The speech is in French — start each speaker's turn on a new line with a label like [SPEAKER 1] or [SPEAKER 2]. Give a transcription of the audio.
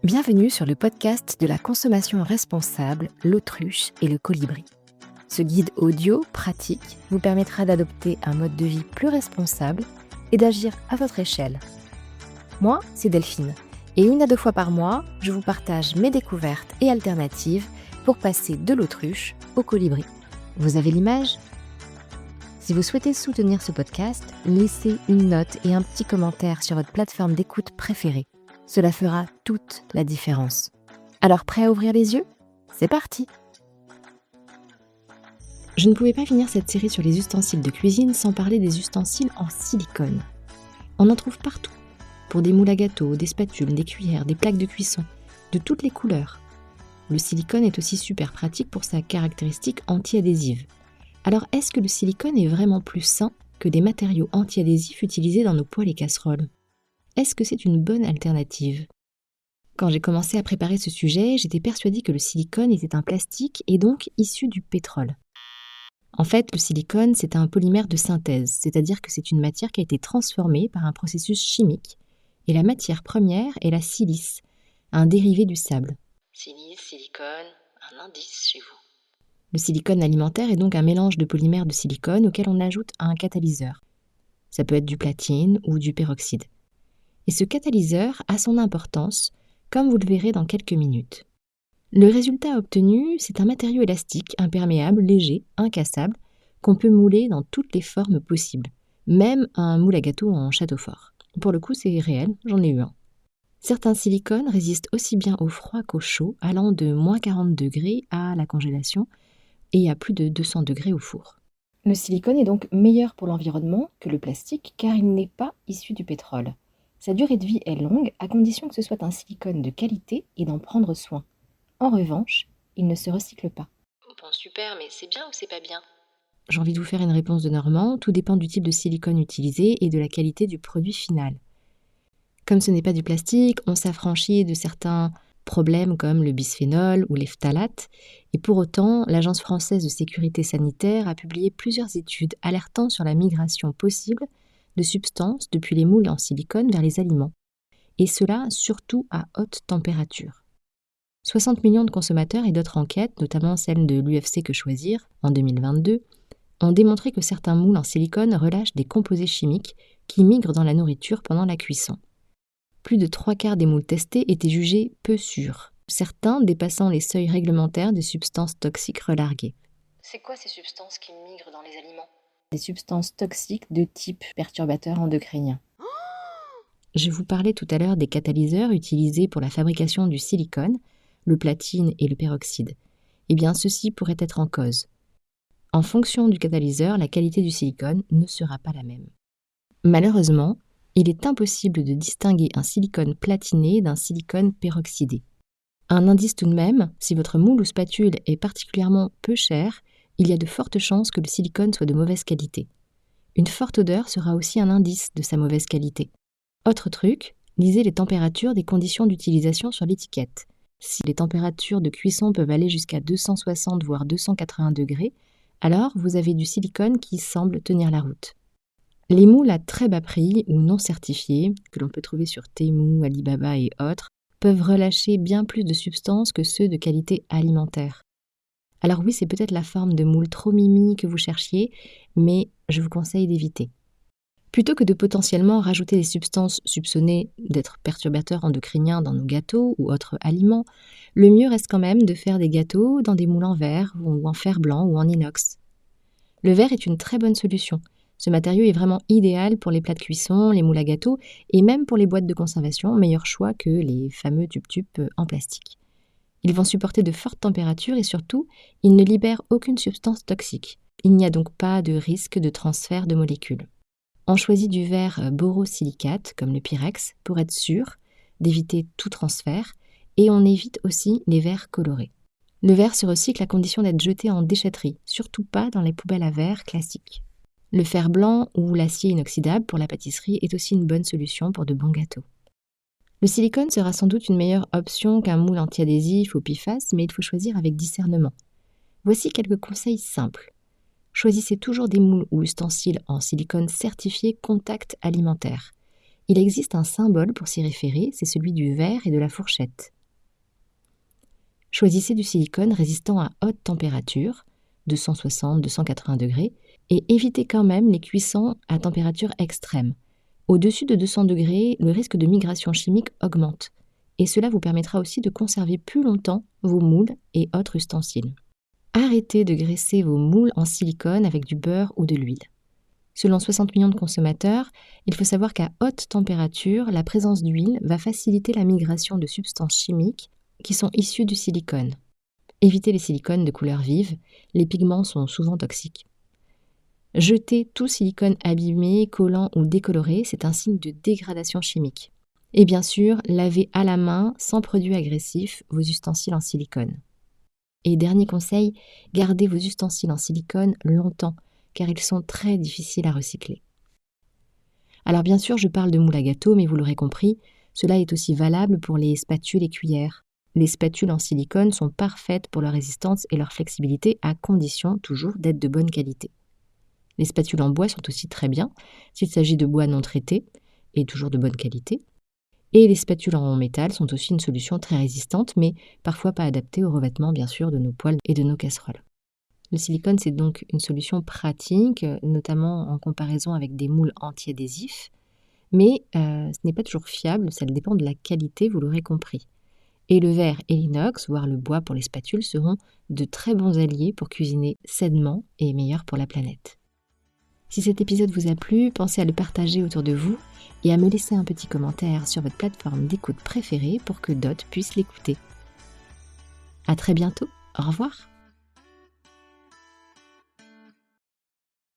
[SPEAKER 1] Bienvenue sur le podcast de la consommation responsable, l'autruche et le colibri. Ce guide audio pratique vous permettra d'adopter un mode de vie plus responsable et d'agir à votre échelle. Moi, c'est Delphine, et 1 à 2 fois par mois, je vous partage mes découvertes et alternatives pour passer de l'autruche au colibri. Vous avez l'image ? Si vous souhaitez soutenir ce podcast, laissez une note et un petit commentaire sur votre plateforme d'écoute préférée. Cela fera toute la différence. Alors, prêt à ouvrir les yeux ? C'est parti ! Je ne pouvais pas finir cette série sur les ustensiles de cuisine sans parler des ustensiles en silicone. On en trouve partout, pour des moules à gâteaux, des spatules, des cuillères, des plaques de cuisson, de toutes les couleurs. Le silicone est aussi super pratique pour sa caractéristique anti-adhésive. Alors, est-ce que le silicone est vraiment plus sain que des matériaux anti-adhésifs utilisés dans nos poêles et casseroles ? Est-ce que c'est une bonne alternative ? Quand j'ai commencé à préparer ce sujet, j'étais persuadée que le silicone était un plastique et donc issu du pétrole. En fait, le silicone, c'est un polymère de synthèse, c'est-à-dire que c'est une matière qui a été transformée par un processus chimique. Et la matière première est la silice, un dérivé du sable.
[SPEAKER 2] Silice, silicone, un indice chez vous.
[SPEAKER 1] Le silicone alimentaire est donc un mélange de polymères de silicone auquel on ajoute un catalyseur. Ça peut être du platine ou du peroxyde. Et ce catalyseur a son importance, comme vous le verrez dans quelques minutes. Le résultat obtenu, c'est un matériau élastique, imperméable, léger, incassable, qu'on peut mouler dans toutes les formes possibles, même un moule à gâteau en château fort. Pour le coup, c'est réel, j'en ai eu un. Certains silicones résistent aussi bien au froid qu'au chaud, allant de moins 40 degrés à la congélation et à plus de 200 degrés au four. Le silicone est donc meilleur pour l'environnement que le plastique car il n'est pas issu du pétrole. Sa durée de vie est longue à condition que ce soit un silicone de qualité et d'en prendre soin. En revanche, il ne se recycle pas.
[SPEAKER 2] Bon, super, mais c'est bien ou c'est pas bien ?
[SPEAKER 1] J'ai envie de vous faire une réponse de Normand, tout dépend du type de silicone utilisé et de la qualité du produit final. Comme ce n'est pas du plastique, on s'affranchit de certains problèmes comme le bisphénol ou les phtalates, et pour autant, l'Agence française de sécurité sanitaire a publié plusieurs études alertant sur la migration possible de substances depuis les moules en silicone vers les aliments, et cela surtout à haute température. 60 millions de consommateurs et d'autres enquêtes, notamment celle de l'UFC Que Choisir en 2022, ont démontré que certains moules en silicone relâchent des composés chimiques qui migrent dans la nourriture pendant la cuisson. Plus de 3/4 des moules testés étaient jugés peu sûrs, certains dépassant les seuils réglementaires de substances toxiques relarguées.
[SPEAKER 2] C'est quoi ces substances qui migrent dans les aliments ?
[SPEAKER 1] Des substances toxiques de type perturbateur endocrinien. Je vous parlais tout à l'heure des catalyseurs utilisés pour la fabrication du silicone, le platine et le peroxyde. Eh bien, ceci pourrait être en cause. En fonction du catalyseur, la qualité du silicone ne sera pas la même. Malheureusement, il est impossible de distinguer un silicone platiné d'un silicone peroxydé. Un indice tout de même, si votre moule ou spatule est particulièrement peu cher, il y a de fortes chances que le silicone soit de mauvaise qualité. Une forte odeur sera aussi un indice de sa mauvaise qualité. Autre truc, lisez les températures des conditions d'utilisation sur l'étiquette. Si les températures de cuisson peuvent aller jusqu'à 260 voire 280 degrés, alors vous avez du silicone qui semble tenir la route. Les moules à très bas prix ou non certifiés, que l'on peut trouver sur Temu, Alibaba et autres, peuvent relâcher bien plus de substances que ceux de qualité alimentaire. Alors oui, c'est peut-être la forme de moule trop mimi que vous cherchiez, mais je vous conseille d'éviter. Plutôt que de potentiellement rajouter des substances soupçonnées d'être perturbateurs endocriniens dans nos gâteaux ou autres aliments, le mieux reste quand même de faire des gâteaux dans des moules en verre ou en fer blanc ou en inox. Le verre est une très bonne solution. Ce matériau est vraiment idéal pour les plats de cuisson, les moules à gâteaux et même pour les boîtes de conservation, meilleur choix que les fameux tube-tube en plastique. Ils vont supporter de fortes températures et surtout, ils ne libèrent aucune substance toxique. Il n'y a donc pas de risque de transfert de molécules. On choisit du verre borosilicate, comme le Pyrex, pour être sûr d'éviter tout transfert et on évite aussi les verres colorés. Le verre se recycle à condition d'être jeté en déchetterie, surtout pas dans les poubelles à verre classiques. Le fer blanc ou l'acier inoxydable pour la pâtisserie est aussi une bonne solution pour de bons gâteaux. Le silicone sera sans doute une meilleure option qu'un moule anti-adhésif ou PFAS, mais il faut choisir avec discernement. Voici quelques conseils simples. Choisissez toujours des moules ou ustensiles en silicone certifiés contact alimentaire. Il existe un symbole pour s'y référer, c'est celui du verre et de la fourchette. Choisissez du silicone résistant à haute température, 260-280 degrés, et évitez quand même les cuissons à température extrême. Au-dessus de 200 degrés, le risque de migration chimique augmente, et cela vous permettra aussi de conserver plus longtemps vos moules et autres ustensiles. Arrêtez de graisser vos moules en silicone avec du beurre ou de l'huile. Selon 60 millions de consommateurs, il faut savoir qu'à haute température, la présence d'huile va faciliter la migration de substances chimiques qui sont issues du silicone. Évitez les silicones de couleur vive, les pigments sont souvent toxiques. Jeter tout silicone abîmé, collant ou décoloré, c'est un signe de dégradation chimique. Et bien sûr, lavez à la main, sans produits agressifs, vos ustensiles en silicone. Et dernier conseil, gardez vos ustensiles en silicone longtemps, car ils sont très difficiles à recycler. Alors bien sûr, je parle de moules à gâteaux, mais vous l'aurez compris, cela est aussi valable pour les spatules et cuillères. Les spatules en silicone sont parfaites pour leur résistance et leur flexibilité, à condition toujours d'être de bonne qualité. Les spatules en bois sont aussi très bien, s'il s'agit de bois non traité, et toujours de bonne qualité. Et les spatules en métal sont aussi une solution très résistante, mais parfois pas adaptée au revêtement bien sûr de nos poêles et de nos casseroles. Le silicone, c'est donc une solution pratique, notamment en comparaison avec des moules anti-adhésifs, mais ce n'est pas toujours fiable, ça dépend de la qualité, vous l'aurez compris. Et le verre et l'inox, voire le bois pour les spatules, seront de très bons alliés pour cuisiner sainement et meilleurs pour la planète. Si cet épisode vous a plu, pensez à le partager autour de vous et à me laisser un petit commentaire sur votre plateforme d'écoute préférée pour que d'autres puissent l'écouter. À très bientôt, au revoir.